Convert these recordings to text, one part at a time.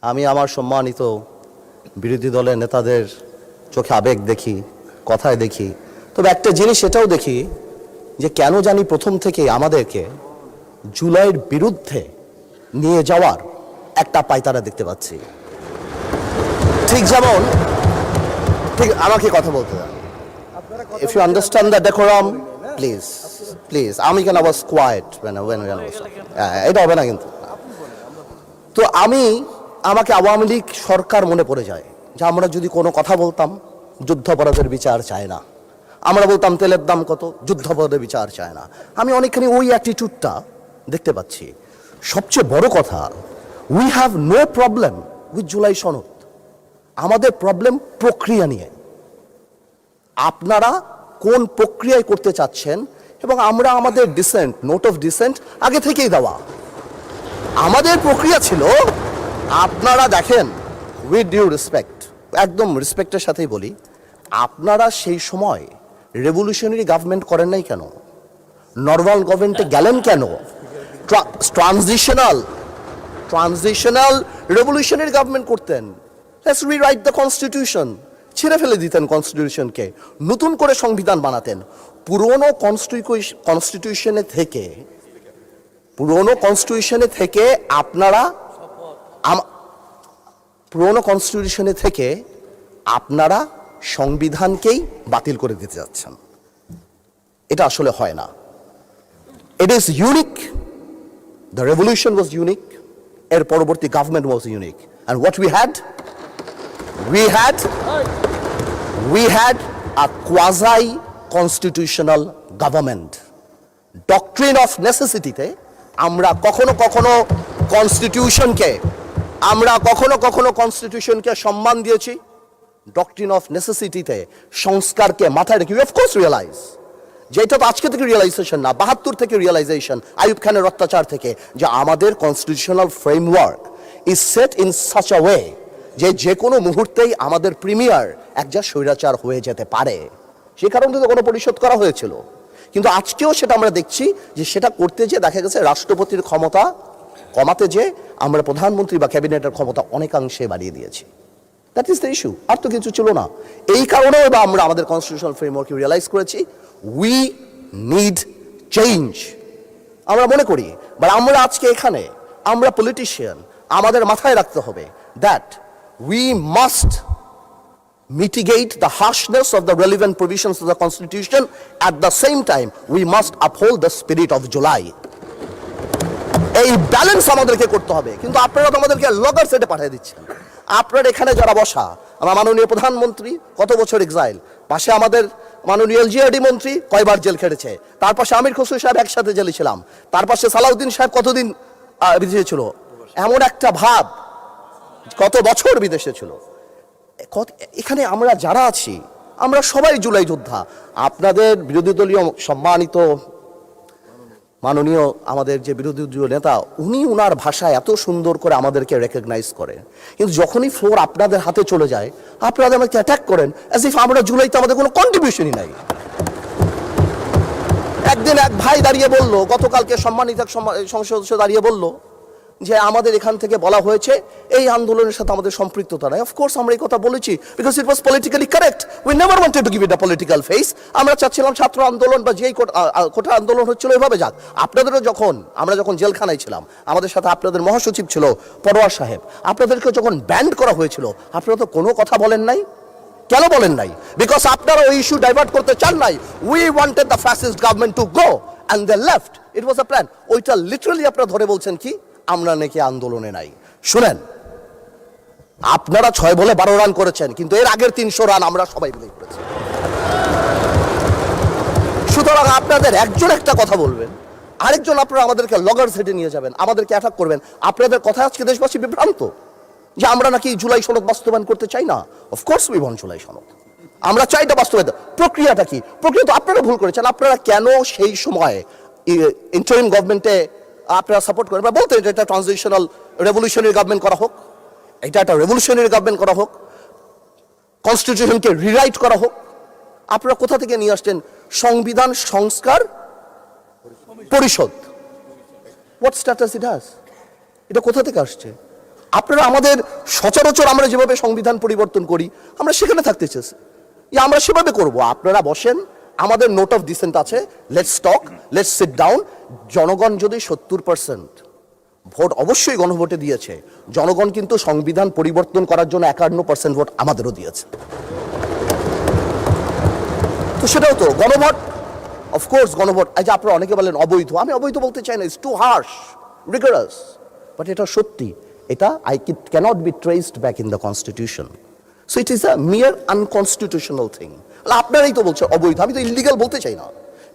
আমি আমার সম্মানিত বিরোধী দলের নেতাদের চোখে আবেগ দেখি, কথায় দেখি, তবে একটা জিনিস এটাও দেখি যে কেন জানি প্রথম থেকে আমাদেরকে জুলাইয়ের বিরুদ্ধে নিয়ে যাওয়ার একটা পায়তারা দেখতে পাচ্ছি। ঠিক যেমন ঠিক আমাকে কথা বলতে দেন। If you understand the decorum, please. আমি কেন was quiet when এটা হবে না কিন্তু। তো আমাকে আওয়ামী লীগ সরকার মনে পড়ে যায় যে আমরা যদি কোনো কথা বলতাম যুদ্ধাপরাধের বিচার চায় না, আমরা বলতাম তেলের দাম কত, যুদ্ধাপরাধের বিচার চায় না। আমি অনেকখানি ওই অ্যাটিটিউডটা দেখতে পাচ্ছি। সবচেয়ে বড় কথা, we have no problem with July সনদ। আমাদের প্রবলেম প্রক্রিয়া নিয়ে। আপনারা কোন প্রক্রিয়ায় করতে চাচ্ছেন এবং আমরা আমাদের ডিসেন্ট, নোট অফ ডিসেন্ট আগে থেকেই দেওয়া। আমাদের প্রক্রিয়া ছিল, আপনারা দেখেন, উইথ ডিউ রেসপেক্ট, একদম রেসপেক্টের সাথেই বলি, আপনারা সেই সময় রেভলিউশনারি গভর্নমেন্ট করেন নাই কেন? নর্মাল গভর্নমেন্টে গেলেন কেন? ট্রানজিশনাল রেভলিউশনারি গভর্নমেন্ট করতেন। লেটস রিরাইট দ্য কনস্টিটিউশন, ছেড়ে ফেলে দিতেন কনস্টিটিউশনকে, নতুন করে সংবিধান বানাতেন। পুরনো কনস্টিটিউশনে থেকে আপনারা সংবিধানকেই বাতিল করে দিতে যাচ্ছেন। এটা আসলে হয় না। It is unique. The revolution was unique, এর পরবর্তী government was unique. And what we had a quasi constitutional government. Doctrine of necessity তে আমরা কখনো কনস্টিটিউশনকে সম্মান দিয়েছি। ডক্ট্রিন অফ নেসেসিটিতে সংস্কারকে মাথায় রেখে অফ কোর্স রিয়েলাইজ, যেটা তো আজকে থেকে রিয়েলাইজেশন না, 72 থেকে রিয়েলাইজেশন, আইয়ুব খানের অত্যাচার থেকে, যে আমাদের constitutional framework is set in such a way যে কোনো মুহূর্তেই আমাদের প্রিমিয়ার একজন স্বৈরাচার হয়ে যেতে পারে। সে কারণে তো কোনো পরিশোধ করা হয়েছিল। কিন্তু আজকেও সেটা আমরা দেখছি যে সেটা করতে যে দেখা গেছে রাষ্ট্রপতির ক্ষমতা কমাতে যে আমরা প্রধানমন্ত্রী বা ক্যাবিনেটের ক্ষমতা অনেকাংশে বাড়িয়ে দিয়েছি। দ্যাট ইজ দ্য ইস্যু, আর তো কিছু ছিল না। এই কারণেও বা আমরা আমাদের কনস্টিটিউশনাল ফ্রেমওয়ার্ক রিয়েলাইজ করেছি উই নিড চেঞ্জ। আমরা মনে করি, বাট আমরা আজকে এখানে, আমরা পলিটিশিয়ান, আমাদের মাথায় রাখতে হবে that we must mitigate the harshness of the relevant provisions of the Constitution. At the same time, we must uphold the spirit of July. এই ব্যালেন্স আমাদেরকে করতে হবে। কিন্তু আপনারা তো আমাদেরকে লগর সেটে পাঠিয়ে দিচ্ছেন। আপনার এখানে যারা বসা, আমার মাননীয় প্রধানমন্ত্রী কত বছর এক্সাইল, পাশে আমাদের মাননীয় এলজিআরডি মন্ত্রী কয়বার জেল খেটেছে, তার পাশে আমির খসরু সাহেব একসাথে জেলে ছিলাম, তার পাশে সালাউদ্দিন সাহেব কতদিন বিদেশে ছিল, এমন একটা ভাব, কত বছর বিদেশে ছিল। এখানে আমরা যারা আছি, আমরা সবাই জুলাই যোদ্ধা। আপনাদের বিরোধী দলীয় সম্মানিত মাননীয় আমাদের যে বিরোধী দলীয় নেতা, উনি উনার ভাষায় এত সুন্দর করে আমাদেরকে রেকগনাইজ করেন, কিন্তু যখনই ফ্লোর আপনাদের হাতে চলে যায়, আপনারা আমাকে অ্যাটাক করেন অ্যাজ ইফ আমরা জুলাইতে আমাদের কোনো কন্ট্রিবিউশনই নাই। একদিন এক ভাই দাঁড়িয়ে বলল, গতকালকে সম্মানিত সংসদ সদস্য দাঁড়িয়ে বলল যে আমাদের এখান থেকে বলা হয়েছে এই আন্দোলনের সাথে আমাদের সম্পৃক্ততা নাই। অফকোর্স আমরা এই কথা বলেছি, because it was politically correct. We never wanted to give it a political face. আমরা চাচ্ছিলাম ছাত্র আন্দোলন বা যেই কোটা আন্দোলন হচ্ছিল এভাবে যাক। আপনাদেরও আমরা যখন জেলখানায় ছিলাম, আমাদের সাথে আপনাদের মহাসচিব ছিল পরোয়ার সাহেব, আপনাদেরকে যখন ব্যান্ড করা হয়েছিল, আপনারা তো কোনো কথা বলেন নাই। কেন বলেন নাই? বিকজ আপনারা ওই ইস্যু ডাইভার্ট করতে চান নাই। We wanted the fascist government to go and they left. It was a plan. ওইটা লিটারালি আপনারা ধরে বলছেন কি আমরা নাকি আন্দোলনে নাই। শুনেন, আপনারা 6 বলে 12 রান করেছেন, কিন্তু এর আগের 300 রান আমরা সবাই মিলে করেছি। সুতরাং আপনাদের একজন একটা কথা বলবেন, আরেকজন আপনারা আমাদেরকে লগর সেটে নিয়ে যাবেন, আমাদেরকে অ্যাটাক করবেন। আপনাদের কথা আজকে দেশবাসী বিভ্রান্ত যে আমরা নাকি জুলাই সনদ বাস্তবায়ন করতে চাই না। অফকোর্স উই ওয়ান্ট জুলাই সনদ, আমরা চাই এটা বাস্তবায়ন। প্রক্রিয়াটা কি? প্রক্রিয়া তো আপনারা ভুল করেছেন। আপনারা কেন সেই সময় ইন্টারিম গভর্নমেন্টে আপনারা সাপোর্ট করেন বা বলতেন এটা ট্রানজিশনাল রেভলিউশনারি গভর্নমেন্ট করা হোক, এটা একটা রেভলিউশনারি গভর্নমেন্ট করা হোক, কনস্টিটিউশনকে রিরাইট করা হোক। আপনারা কোথা থেকে নিয়ে আসছেন সংবিধান সংস্কার পরিষদ? What status it has? এটা কোথা থেকে আসছে? আপনারা আমাদের সচরাচর আমরা যেভাবে সংবিধান পরিবর্তন করি আমরা সেখানে থাকতে চেয়েছি, আমরা সেভাবে করব। আপনারা বসেন, আমাদের নোট অফ ডিসেন্ট আছে, let's talk, let's sit down. জনগণ যদি 70% ভোট অবশ্যই গণভোটে দিয়েছে, জনগণ কিন্তু সংবিধান পরিবর্তন করার জন্য 51% ভোট আমাদেরও দিয়েছে। তো সেটাও তো গণভোট, অফকোর্স গণভোট। এই যে আপনারা অনেকে বলেন অবৈধ, আমি অবৈধ বলতে চাই না, it's too harsh, rigorous, but এটা সত্যি, এটা cannot be traced back in the constitution. So it is a mere unconstitutional thing. আপনারাই তো বলছেন অবৈধ, আমি তো ইলিগাল বলতে চাই না,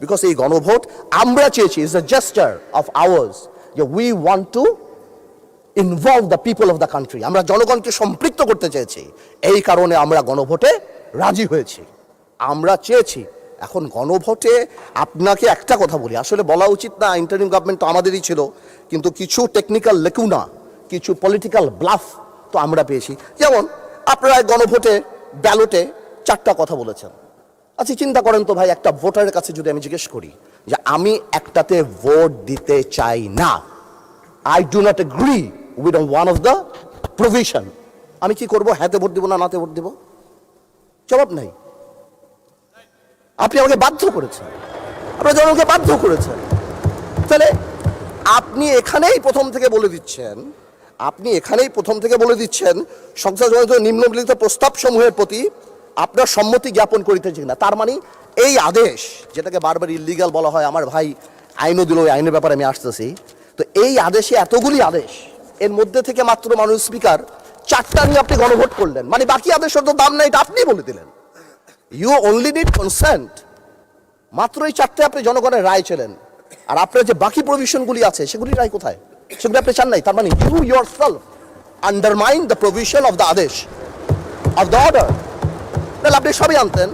বিকজ এই গণভোট আমরা চেয়েছি, is a gesture of ours, যে we want to involve the people of the country. আমরা জনগণকে সম্পৃক্ত করতে চেয়েছি, এই কারণে আমরা গণভোটে রাজি হয়েছি, আমরা চেয়েছি। এখন গণভোটে আপনাকে একটা কথা বলি, আসলে বলা উচিত না, ইন্টারিম গভর্নমেন্ট তো আমাদেরই ছিল, কিন্তু কিছু টেকনিক্যাল লেকুনা, কিছু পলিটিক্যাল ব্লাফ তো আমরা পেয়েছি। যেমন আপনারা গণভোটে ব্যালটে 4টা কথা বলেছেন। আচ্ছা চিন্তা করেন তো ভাই, একটা ভোটারের কাছে যদি আমি জিজ্ঞেস করি যে আমি একটাতে ভোট দিতে চাই না, I do not agree with one of the provision, আমি কি করব? হ্যাঁতে ভোট দিব না নাতে ভোট দিব? জবাব নাই। আপনি আমাকে বাধ্য করেছেন, আপনারা জনগণকে বাধ্য করেছেন। তাহলে আপনি এখানেই প্রথম থেকে বলে দিচ্ছেন, সংসদজনিত নিম্নলিখিত প্রস্তাব সমূহের প্রতি আপনার সম্মতি জ্ঞাপন করিতেছেন না। তার মানে এই আদেশ, যেটাকে বারবার ইলিগাল বলা হয়, আমার ভাই আইনও দিল, ওই আইনের ব্যাপারে আমি আসতেছি। তো এই আদেশে এতগুলি আদেশ, এর মধ্যে থেকে মাত্র মাননীয় স্পিকার 4টা নিয়ে আপনি গণভোট করলেন, মানে বাকি আদেশের তো দাম নাই, এটা আপনি বলে দিলেন। ইউ অনলি নিড কনসেন্ট, মাত্র এই 4টে আপনি জনগণের রায় ছিলেন। আর আপনার যে বাকি প্রভিশনগুলি আছে সেগুলি রায় কোথায়? সেগুলি আপনি চান নাই। তার মানে you yourself undermine the provision of the আদেশ অফ দ্য অর্ডার। তাহলে আপনি সবই আনতেন,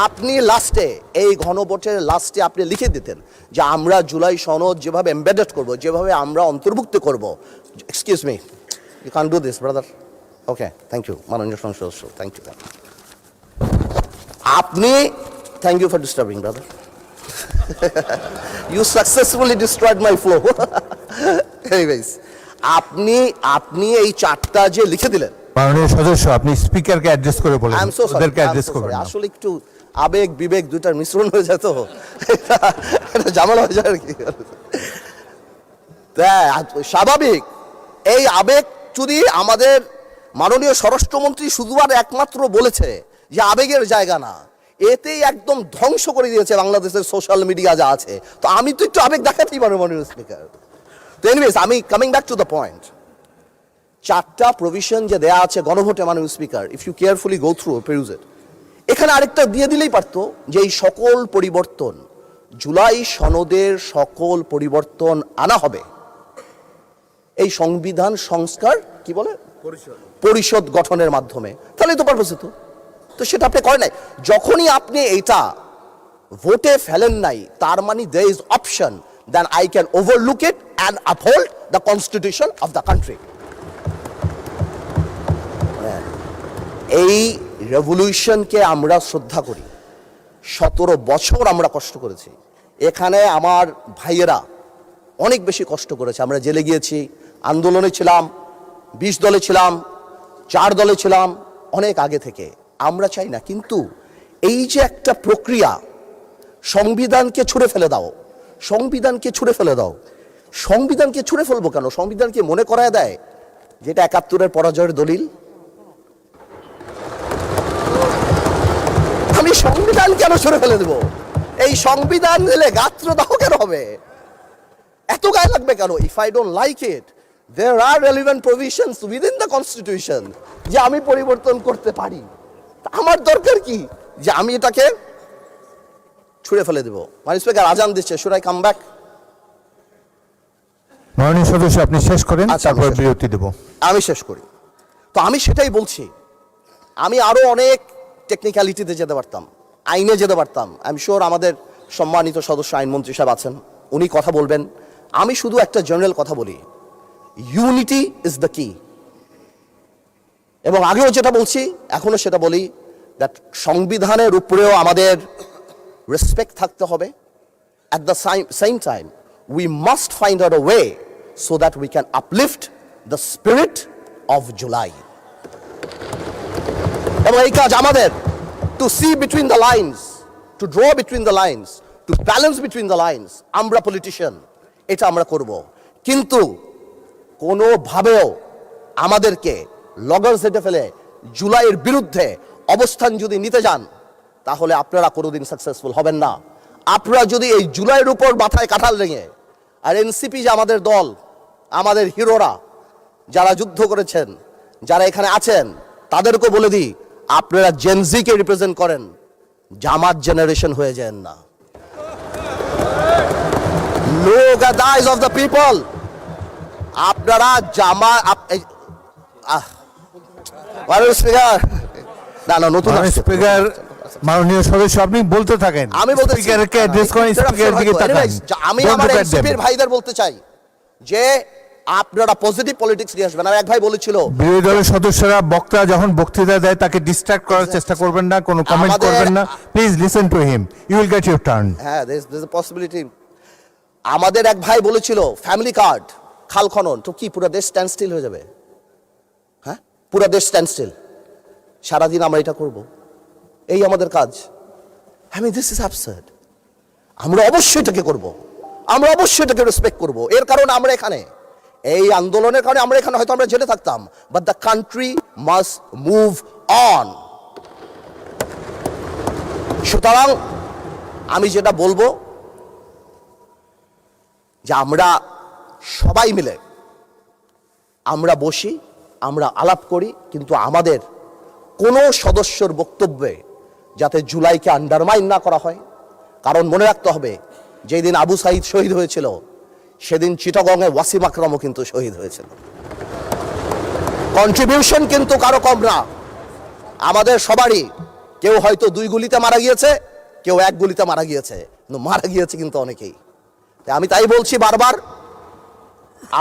আপনি লাস্টে এই গণভোটের লাস্টে আপনি লিখে দিতেন যে আমরা জুলাই সনদ যেভাবে এমবেডেড করব, যেভাবে আমরা অন্তর্ভুক্ত করব। Excuse me, you can do this brother. Okay, thank you মাননীয় সংসদ সদস্য, থ্যাংক ইউ। আপনি, thank you for disturbing brother, you successfully destroyed my flow. Anyways, আপনি এই 4টা যে লিখে দিলেন, মাননীয় সদস্য আপনি স্পিকারকে অ্যাড্রেস করে বলেন, আই এম সো ওদেরকে অ্যাড্রেস করবেন না। আসলে একটু আবেগ বিবেক দুইটার মিশ্রণ হয়ে যায়, তো এটা ঝামেলা হয়ে যায় আর কি। স্বাভাবিক, এই আবেগ যদি আমাদের মাননীয় স্বরাষ্ট্রমন্ত্রী শুধু আর একমাত্র বলেছে যে আবেগের জায়গা না, এতেই একদম ধ্বংস করে দিয়েছে বাংলাদেশের সোশ্যাল মিডিয়া যা আছে। তো আমি তো একটু আবেগ দেখাতেই পারবো মাননীয় স্পিকার। তো এনিওয়েজ, আমি coming back to the point, 4টা প্রভিশন যে দেয়া আছে গণভোটে মাননীয় speaker, if you carefully go through peruse it, এখানে আরেকটা দিয়ে দিলেই পারতো যে এই সকল পরিবর্তন, জুলাই সনদের সকল পরিবর্তন আনা হবে এই সংবিধান সংস্কার কি বলে পরিষদ গঠনের মাধ্যমে, তাহলে তো পারপোস হতো। তো সেটা আপনি করেন নাই। যখনই আপনি এইটা ভোটে ফেলেন নাই, তার মানে there is option then I can overlook it and uphold the constitution of the country. এই রেভলিউশনকে আমরা শ্রদ্ধা করি, 17 বছর আমরা কষ্ট করেছি। এখানে আমার ভাইয়েরা অনেক বেশি কষ্ট করেছে, আমরা জেলে গিয়েছি, আন্দোলনে ছিলাম, 20 দলে ছিলাম, 4 দলে ছিলাম, অনেক আগে থেকে। আমরা চাই না, কিন্তু এই যে একটা প্রক্রিয়া, সংবিধানকে ছুঁড়ে ফেলে দাও, সংবিধানকে ছুঁড়ে ফেলে দাও, সংবিধানকে ছুঁড়ে ফেলবো কেন? সংবিধানকে মনে করায় দেয় যেটা 71-এর পরাজয়ের দলিল। আমি সংবিধান কেন ছুঁড়ে ফেলে দেবো? এই সংবিধান দিলে গাত্রদাহ কেন হবে? এত গায়ে লাগবে কেন? If I don't like it, there are relevant provisions within the constitution যে আমি পরিবর্তন করতে পারি। আমার দরকার কি যে আমি এটাকে ছুঁড়ে ফেলে দেবো? মাননীয় স্পিকার আজান দিচ্ছে, should I come back? মাননীয় সদস্য আপনি শেষ করেন, তারপর বিরতি দেব। আমি শেষ করি। তো আমি সেটাই বলছি, আমি আরো অনেক টেকনিক্যালিটিতে যেতে পারতাম, আইনে যেতে পারতাম। আই এম শিওর আমাদের সম্মানিত সদস্য আইনমন্ত্রী সাহেব আছেন, উনি কথা বলবেন। আমি শুধু একটা জেনারেল কথা বলি, ইউনিটি ইজ দ্য কি। এবং আগেও যেটা বলছি, এখনো সেটা বলি, দ্যাট সংবিধানের উপরেও আমাদের রেসপেক্ট থাকতে হবে। At the same time we must find out a way so that we can uplift the spirit of July. এবং এই কাজ আমাদের, to see between the lines, to draw between the lines, to balance between the lines. আমরা politician, এটা আমরা করব, কিন্তু কোনোভাবেও আমাদেরকে লগর সেটে ফেলে জুলাইয়ের বিরুদ্ধে অবস্থান যদি নিতে যান, তাহলে আপনারা কোনোদিন সাকসেসফুল হবেন না। আপনারা যদি এই জুলাইয়ের উপর মাথায় কাঁঠাল রেঙে, আর এনসিপি যে আমাদের দল, আমাদের হিরোরা যারা যুদ্ধ করেছেন, যারা এখানে আছেন, তাদেরকে বলে দিই, আপনারা জেনজিকে রিপ্রেজেন্ট করেন, জামাত জেনারেশন হয়ে যান না। Look at the eyes of the people. আপনারা স্পিকার, মাননীয় সদস্য, আপনি বলতে থাকেন। আমি বলতে স্পিকারকে অ্যাড্রেস করেন, স্পিকারের দিকে তাকান। আমি আমার এনসিপির ভাইদের বলতে চাই যে আপনারা পজিটিভ পলিটিক্স নিয়ে আসবেন। আর এক ভাই বলেছিল, বিরোধী দলের সদস্যরা বক্তা যখন বক্তৃতা দেয় তাকে ডিস্ট্রাক্ট করার চেষ্টা করবেন না, কোনো কমেন্ট করবেন না। Please listen to him, you will get your turn. হ্যাঁ, there is a possibility. আমাদের এক ভাই বলেছিল ফ্যামিলি কার্ড, খাল খনন, তো কি পুরো দেশ স্ট্যান্ড স্টিল হয়ে যাবে? হ্যাঁ, পুরো দেশ স্ট্যান্ড স্টিল, সারাদিন আমরা এটা করব, এই আমাদের কাজ? This is absurd. আমরা অবশ্যই এটাকে করব, আমরা অবশ্যই এটাকে রেসপেক্ট করব। এর কারণ আমরা এখানে, এই আন্দোলনের কারণে আমরা এখানে, হয়তো আমরা জেলে থাকতাম, but the country must move on. সুতরাং আমি যেটা বলবো, যে আমরা সবাই মিলে আমরা বসি, আমরা আলাপ করি, কিন্তু আমাদের কোনো সদস্যর বক্তব্যে যাতে জুলাইকে আন্ডারমাইন না করা হয়। কারণ মনে রাখতে হবে, যেই দিন আবু সাইদ শহীদ হয়েছিল, সেদিন চিটাগংয়ে ওয়াসিম আকরামও কিন্তু শহীদ হয়েছিল। কন্ট্রিবিউশন কিন্তু কারো কম না, আমাদের সবারই। কেউ হয়তো 2 গুলিতে মারা গিয়েছে, কেউ 1 গুলিতে মারা গিয়েছে, কিন্তু মারা গিয়েছে কিন্তু অনেকেই। আমি তাই বলছি বারবার,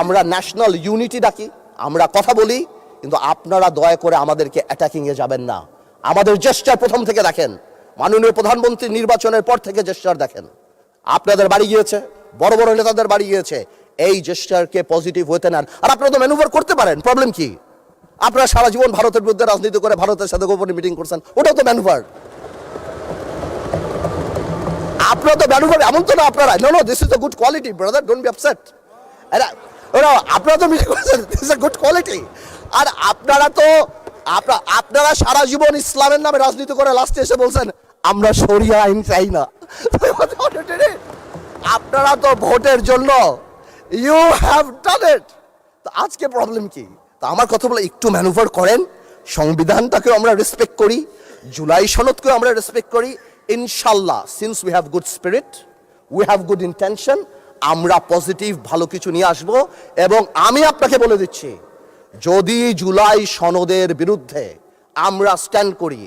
আমরা ন্যাশনাল ইউনিটি ডাকি, আমরা কথা বলি, কিন্তু আপনারা দয়া করে আমাদেরকে অ্যাটাকিংয়ে যাবেন না। আমাদের জেস্টার প্রথম থেকে দেখেন, মাননীয় প্রধানমন্ত্রী নির্বাচনের পর থেকে জেস্টার দেখেন, আপনাদের বাড়ি গিয়েছে, বড় বড় নেতাদের বাড়ি গিয়েছে, এই জেস্টারকে পজিটিভ হতে নেন। আর আপনারা তো ম্যানুভার করতে পারেন, প্রবলেম কি? আপনারা সারা জীবন ভারতের বিরুদ্ধে রাজনীতি করে ভারতের সাথে গোপনে মিটিং করছেন, ওটাও তো ম্যানুভার। আপনারা তো ম্যানুভার, এমন তো না আপনারা, no this is a good quality brother, don't be upset. আপনারা তো মিটিং করছেন, this is a good quality. আর আপনারা সারা জীবন ইসলামের নামে রাজনীতি করে লাস্টে এসে বলছেন আমরা শরিয়া আইন চাই না। আপনারা তো ভোটের জন্য ইউ হ্যাভ ডান ইট। আজকে প্রবলেম কি? তা আমার কথা বলে একটু ম্যানুভার করেন, সংবিধানটাকেও আমরা রেসপেক্ট করি, জুলাই সনদকেও আমরা রেসপেক্ট করি। ইনশাল্লাহ, since we have good spirit, we have good intention, আমরা পজিটিভ ভালো কিছু নিয়ে আসব। এবং আমি আপনাকে বলে দিচ্ছি, যদি জুলাই সনদের বিরুদ্ধে আমরা স্ট্যান্ড করি,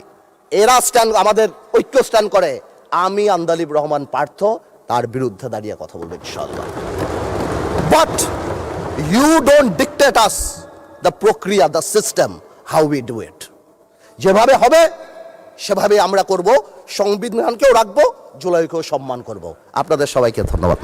এরা স্ট্যান্ড, আমাদের ঐক্য স্ট্যান্ড করে, আমি আন্দালিব রহমান পার্থ তার বিরুদ্ধে দাঁড়িয়ে কথা বলবো ইনশাআল্লাহ। But you don't dictate us the প্রক্রিয়া, the system, how we do it. যেভাবে হবে সেভাবে আমরা করব, সংবিধানকেও রাখবো, জুলাইকেও সম্মান করব। আপনাদের সবাইকে ধন্যবাদ।